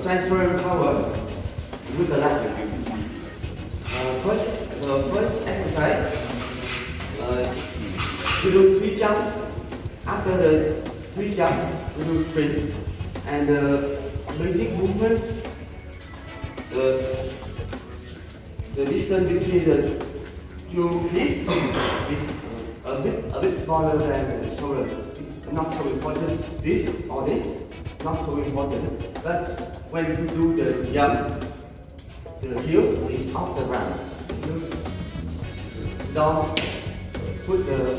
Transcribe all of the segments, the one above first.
Transferring power with the leg. The first exercise, we do 3 jumps. After the 3 jumps, we do sprint. And the basic movement, the distance between the 2 feet is a bit smaller than shoulders. Not so important. This or this, not so important. But when you do the jump, the heel is off the ground. Don't put the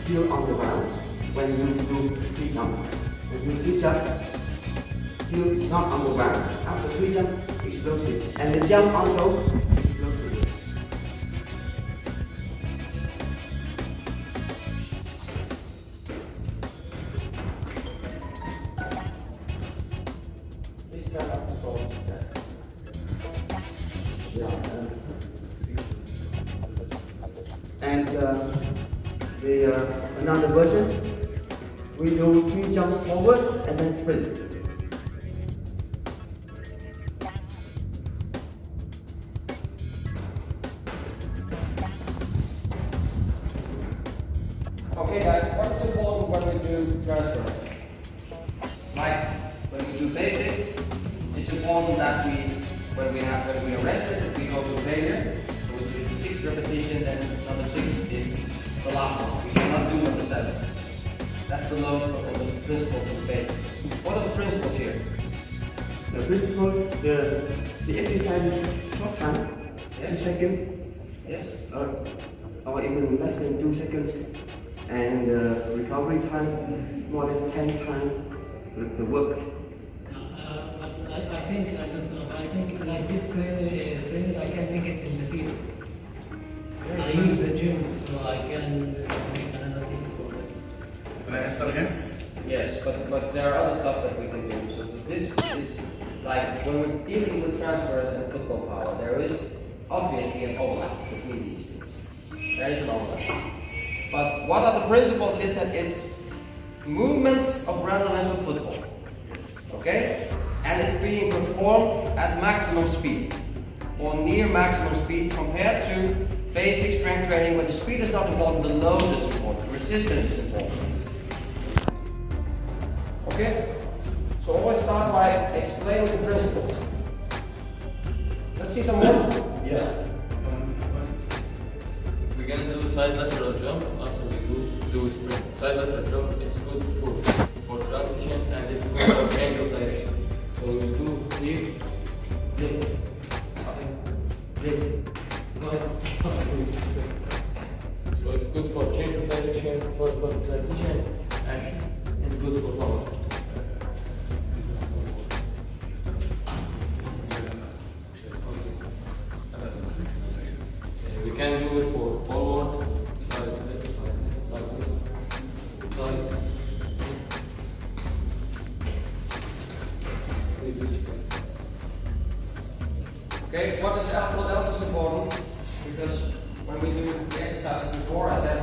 heel on the ground when you do 3 jumps. When you 3 jump, heel is not on the ground. After 3 jump, explosive. And the jump also explosive. Please stand up and go. And another version, we do 3 jumps forward and then sprint. Okay guys, what is important when we do transfer? Like when we do basic, it's important that when we are rested, we go to failure. So we do 6 repetitions, and number 6 is the last one. We cannot do number 7. That's the load and the principles of basic. What are the principles here? The principles, the exercise is short time, Yes. 2 seconds, Yes. or even less than 2 seconds, and recovery time more than 10 times the work. I think like this training I can make it in the field. I use the gym so I can make another thing for it. Can I start again? Yes, but there are other stuff that we can do. So this is like when we're dealing with transfers and football power, there is obviously an overlap between these things. There is an overlap. But what are the principles is that it's movements of randomness of football. Okay? And it's being performed at maximum speed or near maximum speed compared to basic strength training where the speed is not important, the load is important, resistance is important. Okay? So always start by explaining the principles. Let's see some more. Yeah. We can do side lateral jump after we do sprint. Side lateral jump is good for transition and it's good for change of direction. So we do here, lift, lift, so it's good for change of direction, for transition, and it's good for power. We can do it for forward, side, side. Okay, what else is important? Because when we do the exercises before, I said,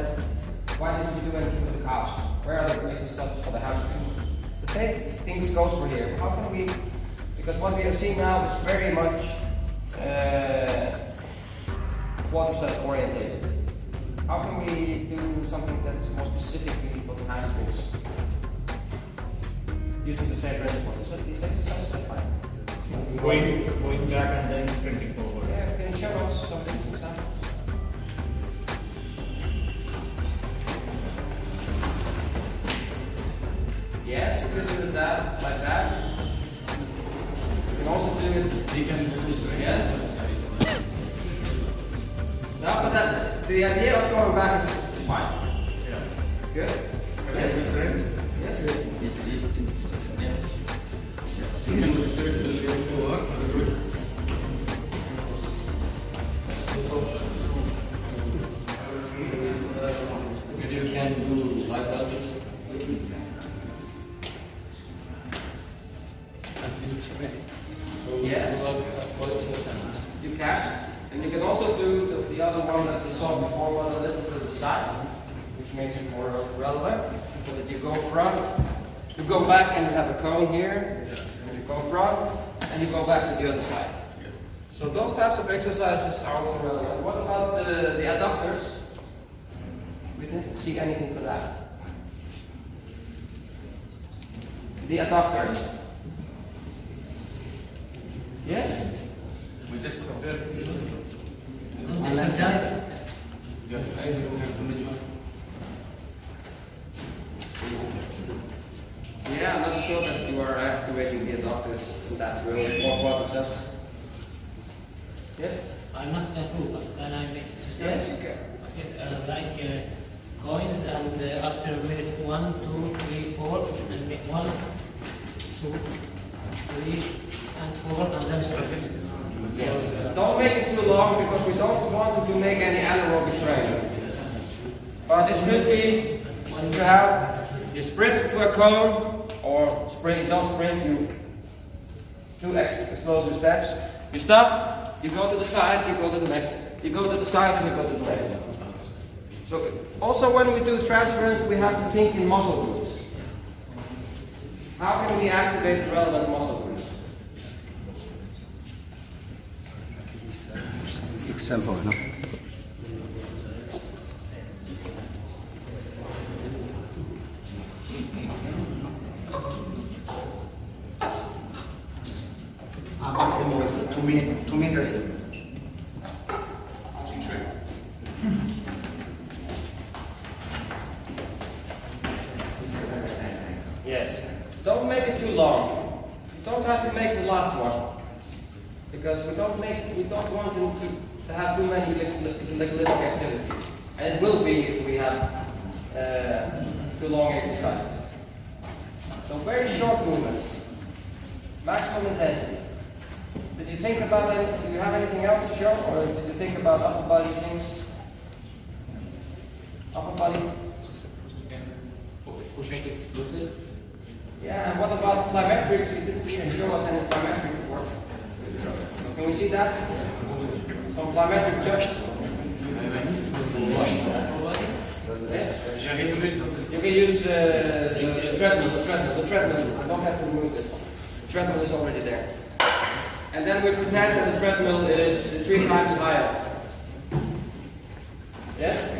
why didn't you do anything for the calves? Where are the exercises for the hamstrings? The same things goes for here. How can we, because what we are seeing now is very much quadriceps orientated. How can we do something that is more specifically for the hamstrings? Using the same principle. These exercises are fine. Going back and then sprinting forward. Yeah, can you show us some different examples? Yes, you can do that like that. You can also do it. We can do this way. Yes. No, but that the idea of going back is fine. Yeah. Good. Can I Yes. do strength? Yes. You can do strength a little work. You can do like that. Yes. You can. And you can also do the other one that we saw before, one a little to the side. which makes it more relevant. So that you go front, you go back and you have a cone here, and you go front, and you go back to the other side. So those types of exercises are also relevant. What about the adductors? We didn't see anything for that. The adductors. Yes? We just compare. Exercise. Yeah, I'm not sure that you are activating the adductors in that way. More quadriceps. Yes? I'm not a pro, but can I make exercise? Yes, you can. Like coins, and after minute 1, 2, 3, 4, and make 1, 2, 3, and 4, and then stop. Yes. Don't make it too long because we don't want to make any anaerobic training. But it could be when you have you sprint to a cone or sprint, don't sprint, you do explosive steps. You stop, you go to the side, you go to the next. You go to the side and you go to the next. So also when we do transference, we have to think in muscle groups. How can we activate relevant muscle groups? Example, no? Maximum is 2 meters. Yes. Don't make it too long. You don't have to make the last one. Because we don't want them to have too many elliptic activity. And it will be if we have too long exercises. So very short movements. Maximum intensity. Did you think about it? Do you have anything else to show? Or did you think about upper body things? Upper body? Pushing explosive. Yeah, and what about plyometrics? You didn't even show us any plyometric work. Can we see that? Some plyometric jumps. Yes? You can use the treadmill. I don't have to remove this one. The treadmill is already there. And then we pretend that the treadmill is 3 times higher. Yes?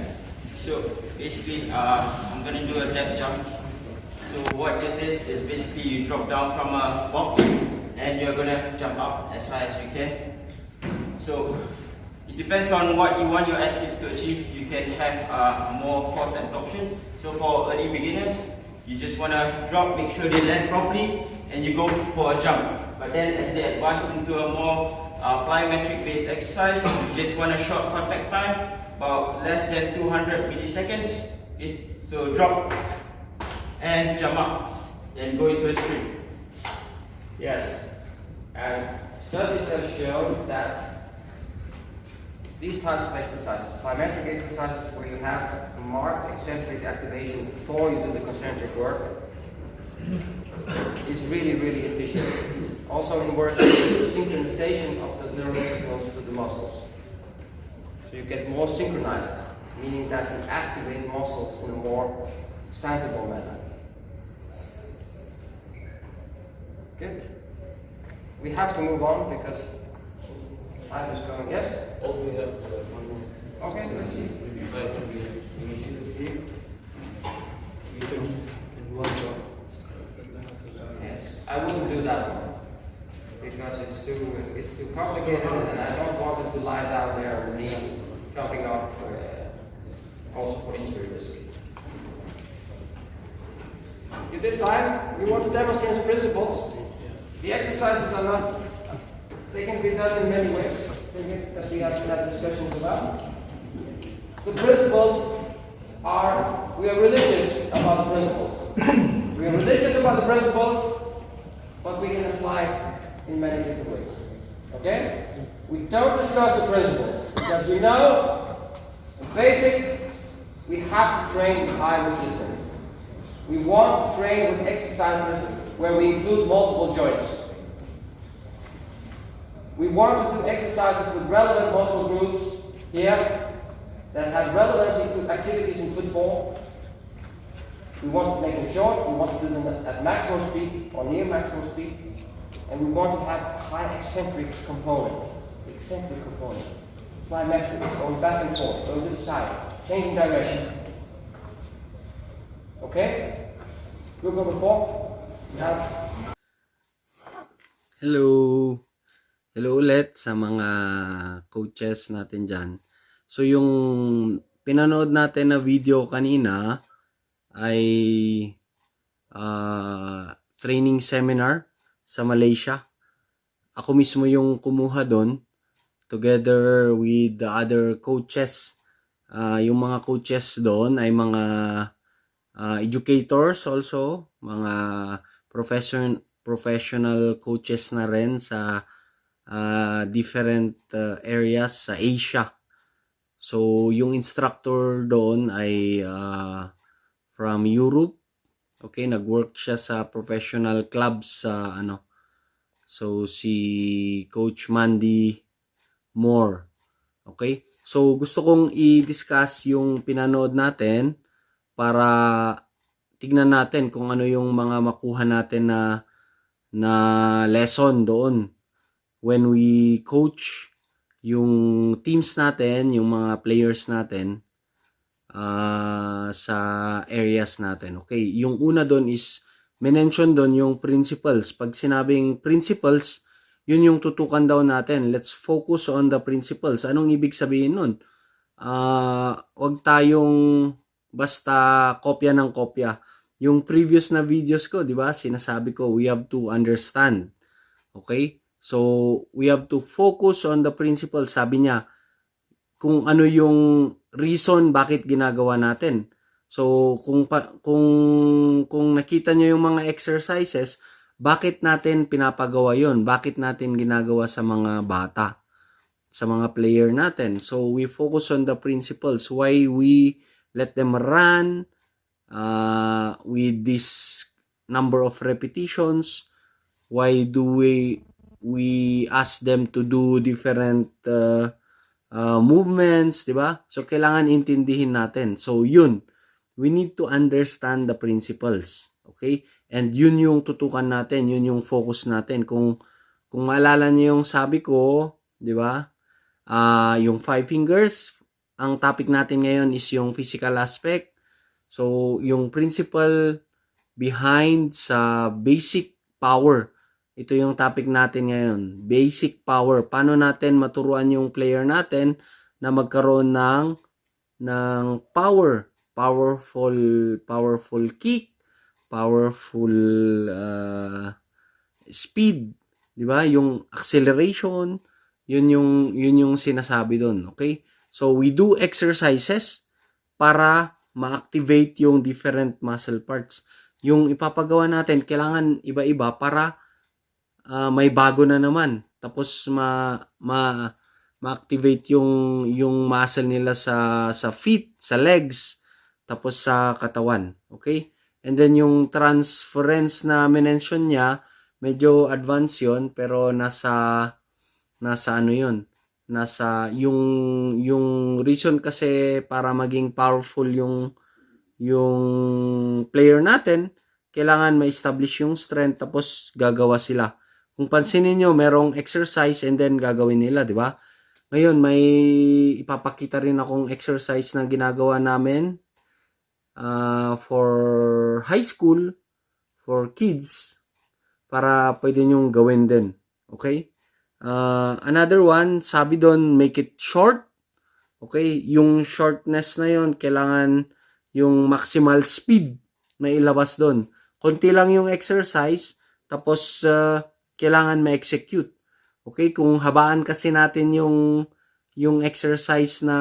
So basically, I'm going to do a depth jump. So what this is basically you drop down from a box and you're going to jump up as high as you can. So it depends on what you want your athletes to achieve. You can have more force absorption. So for early beginners, you just want to drop, make sure they land properly, and you go for a jump. But then as they advance into a more plyometric based exercise, you just want a short contact time, about less than 200 milliseconds. Okay? So drop and jump up, then go into a sprint. Yes. And studies have shown that these types of exercises, plyometric exercises where you have a marked eccentric activation before you do the concentric work, is really, really efficient. Also in working with synchronization of the neural signals to the muscles. So you get more synchronized, meaning that you activate muscles in a more sensible manner. Good. We have to move on because time is going. Yes? Also, we have one more. Okay, let's see. Like we see the feet. We touch in one drop. Yes. I wouldn't do that one because it's too complicated, and I don't want them to lie down there on the knees, jumping up, also for injury risk. You did fine. We want to demonstrate principles. The exercises are not, they can be done in many ways, as we have had discussions about. The principles are, we are religious about the principles. We are religious about the principles, but we can apply in many different ways. Okay? We don't discuss the principles, because we know, the basic, we have to train with high resistance. We want to train with exercises where we include multiple joints. We want to do exercises with relevant muscle groups here that have relevancy to activities in football We want to make them short, we want to do them at maximum speed or near maximum speed, and we want to have high eccentric component. Plyometrics, going back and forth, going to the side, changing direction. Okay? Good number 4. Now, Hello! Hello ulit sa mga coaches natin dyan. So yung pinanood natin na video kanina ay training seminar sa Malaysia. Ako mismo yung kumuha doon together with the other coaches. Yung mga coaches doon ay mga educators also, mga professional coaches na rin sa different areas sa Asia. So, yung instructor doon ay from Europe. Okay, nag-work siya sa professional clubs sa So, si Coach Mandy Moore. Okay? So, gusto kong i-discuss yung pinanood natin para tignan natin kung ano yung mga makuha natin na lesson doon when we coach yung teams natin, yung mga players natin sa areas natin. Okay? Yung una doon is mention doon yung principles. Pag sinabing principles, yun yung tutukan daw natin. Let's focus on the principles. Anong ibig sabihin nun? Wag tayong basta kopya ng kopya. Yung previous na videos ko, di ba? Sinasabi ko, we have to understand. Okay? So, we have to focus on the principles. Sabi niya, kung ano yung reason bakit ginagawa natin. So, kung nakita nyo yung mga exercises, bakit natin pinapagawa yon? Bakit natin ginagawa sa mga bata? Sa mga player natin? So, we focus on the principles. Why we let them run with this number of repetitions? Why do we ask them to do different movements, di ba? So, kailangan intindihin natin. So, yun. We need to understand the principles. Okay? And yun yung tutukan natin, yun yung focus natin. Kung maalala niyo yung sabi ko, di ba? Yung 5 fingers, ang topic natin ngayon is yung physical aspect. So, yung principle behind sa basic power. Ito yung topic natin ngayon. Basic power. Paano natin maturuan yung player natin na magkaroon ng power. Powerful kick, powerful speed, di ba? Yung acceleration, yun yung sinasabi doon, okay? So we do exercises para ma-activate yung different muscle parts. Yung ipapagawa natin kailangan iba-iba para may bago na naman. Tapos ma-activate yung muscle nila sa feet, sa legs, tapos sa katawan. Okay? And then yung transference na mention niya, medyo advanced yun, pero nasa ano yun? Nasa yung reason kasi para maging powerful yung player natin, kailangan ma-establish yung strength tapos gagawa sila. Kung pansinin niyo, merong exercise and then gagawin nila, di ba? Ngayon, may ipapakita rin akong exercise na ginagawa namin for high school, for kids, para pwede nyong gawin din. Okay? Another one, sabi doon, make it short. Okay? Yung shortness na yon kailangan yung maximal speed na ilabas doon. Konti lang yung exercise, tapos kailangan ma-execute. Okay? Kung habaan kasi natin yung exercise na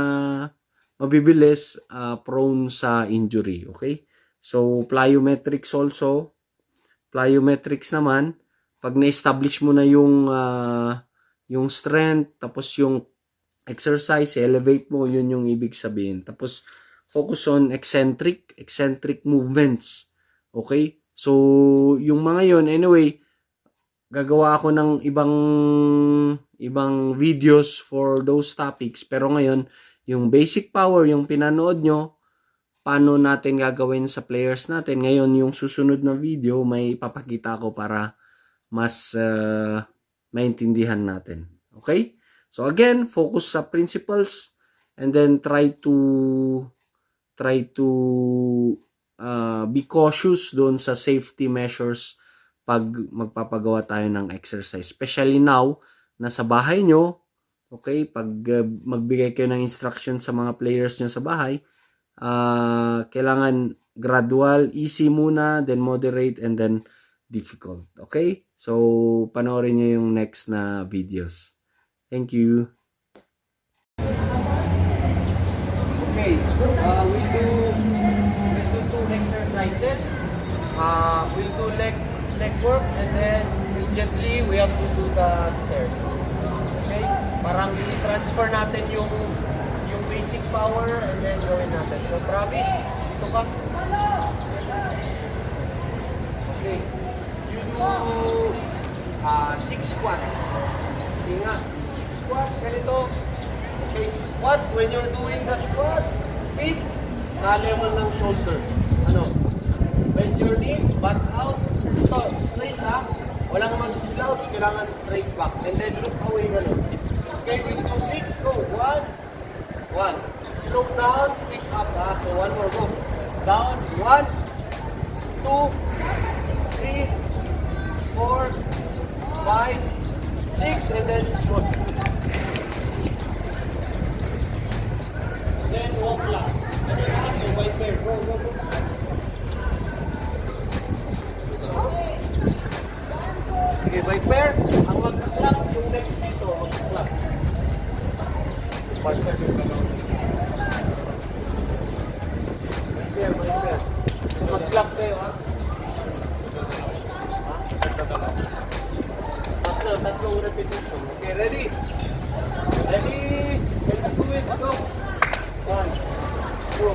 mabibilis, prone sa injury. Okay? So, plyometrics also. Plyometrics naman, pag na-establish mo na yung strength, tapos yung exercise, elevate mo, yun yung ibig sabihin. Tapos, focus on eccentric movements. Okay? So, yung mga yun, anyway, gagawa ako ng ibang videos for those topics. Pero ngayon, yung basic power, yung pinanood nyo, paano natin gagawin sa players natin. Ngayon, yung susunod na video, may ipapakita ko para mas maintindihan natin. Okay? So again, focus sa principles and then try to be cautious doon sa safety measures pag magpapagawa tayo ng exercise. Especially now, nasa bahay nyo, okay, pag magbigay kayo ng instruction sa mga players nyo sa bahay, kailangan gradual, easy muna, then moderate, and then difficult. Okay? So, panoorin nyo yung next na videos. Thank you. Okay, we'll do 2 exercises. We'll do leg work and then immediately we have to do the stairs. Okay? Parang i-transfer natin yung basic power and then gawin natin. So Travis, ito ka. Okay. You do 6 squats. Hindi nga. 6 squats, ganito. Okay, squat. When you're doing the squat, feet na-level ng shoulder. Ano? Bend your knees, butt out. Ito, straight ha. Walang mag-slouch, kailangan straight back. And then look away ganun. Okay, we do 6. Go. 1. Slow down, pick up ha. So 1 more, go. Down. 1, 2, 3, 4, 5, 6, and then squat. Then walk lang. And then so white bear. Go. Sige, white bear. Ang mag-clap, yung next dito, mag-clap. White bear. So mag-clap kayo ha. Tatlong repetition. Okay, ready? Ready? Can you do it? Go. 1, 2, 3,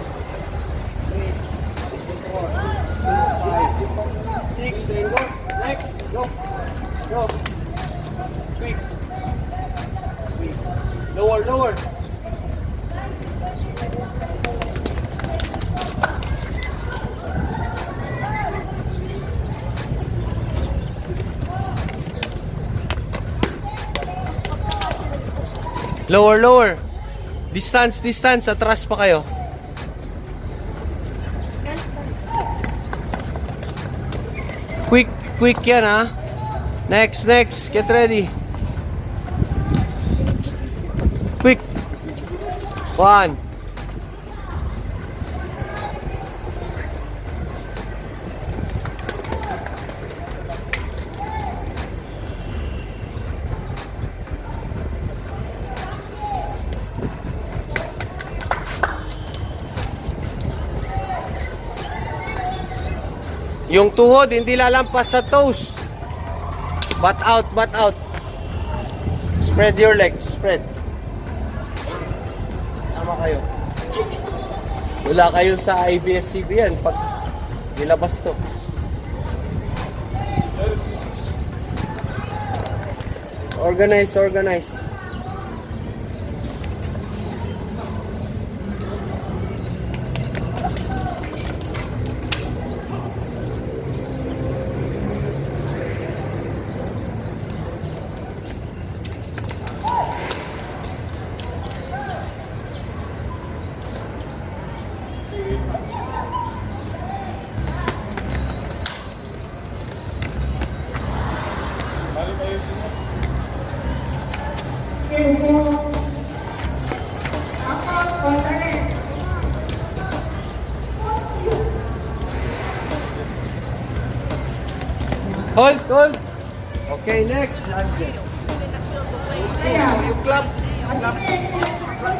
4, 5, 6, and go. Next, go. Quick. Lower. Lower. Distance. Atras pa kayo. Quick yan ha. Next. Get ready. Quick. 1. Yung tuhod, hindi lalampas sa toes. Butt out. Spread your legs. Spread. Tama kayo. Wala kayo sa ABS-CBN pag nilabas to. Organize. Hold. Okay, next. Lunges. You clap.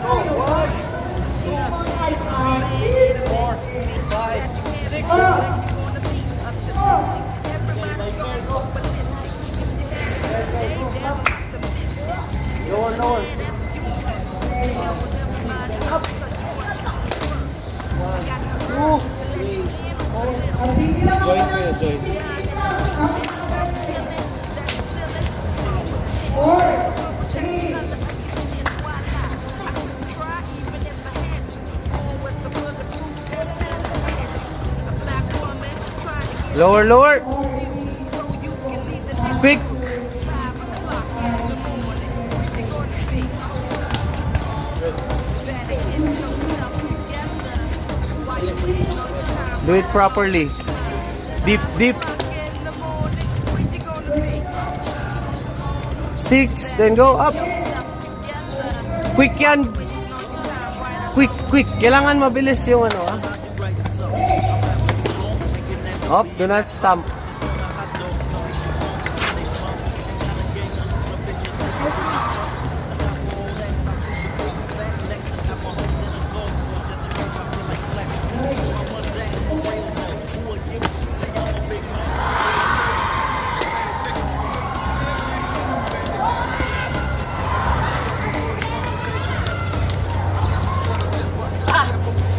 Go. 1, 2, 3, 4, 5, 6. Lower. 1, 2, 3, 4. Join. Lower, lower. Quick. Do it properly. Deep, deep. 6, then go up. Quick yan. Quick, quick. Kailangan mabilis yung ano, ah. Up, do not stamp.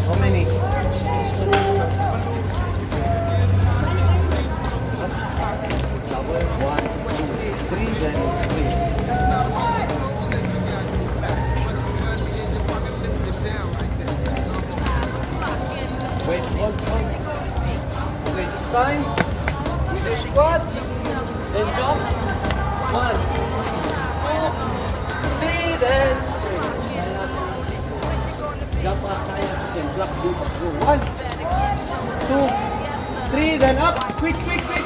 How many? Wait, hold. Okay, this time, you squat, then jump. 1, 2, 3, then straight. Jump as high as you can. Drop, do. 1, 2, 3, then up. Quick, quick, quick.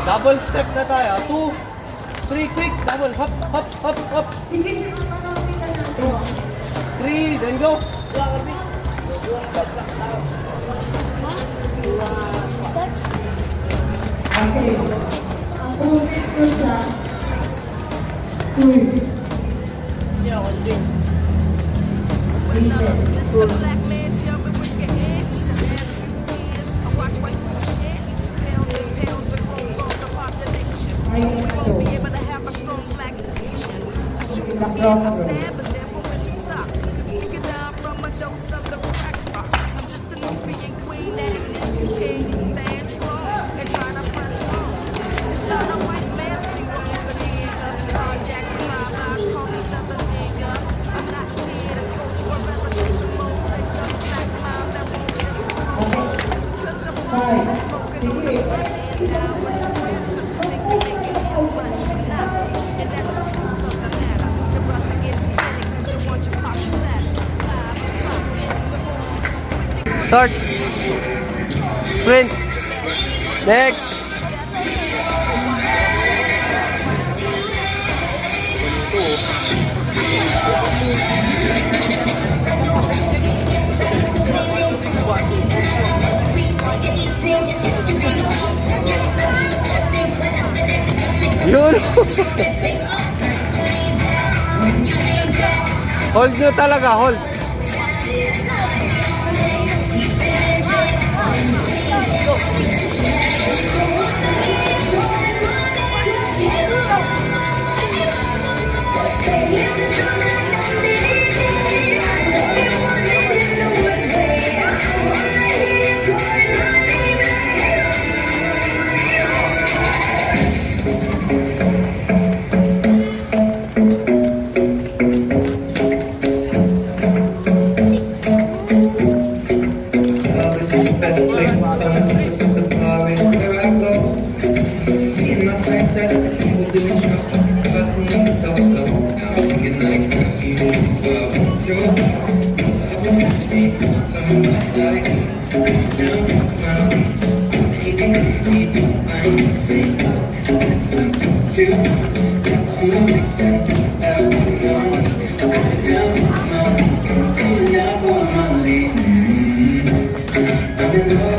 Double step na tayo. 2, 3, quick. Double. Hop, hop, hop, hop. 2, 3, then go. Black man jumping with your head in the ass hands. I watch white people shit. Pounds and pounds of growth on the population. We won't be able to have a strong black nation. I shoot the kids, I stab, but they won't really stop. Cause we get down from a dose of the crack rock. I'm just a Nubian queen that can't stand strong and trying to press on. It's not a white man single over the end. Project drive-bys call each other nigga. I'm not here to go to a fellowship mode. That young black mom that won't miss a promo. Cause I'm smoking and smoking on the way. And down with the friends, cause you think you're making hits, but you're not. And that's the truth of the matter. Your brother gets skinny cause you want your pocket fat. 5 o'clock in the morning. Start. Sprint. Next. Yun. Hold nyo talaga, hold. Now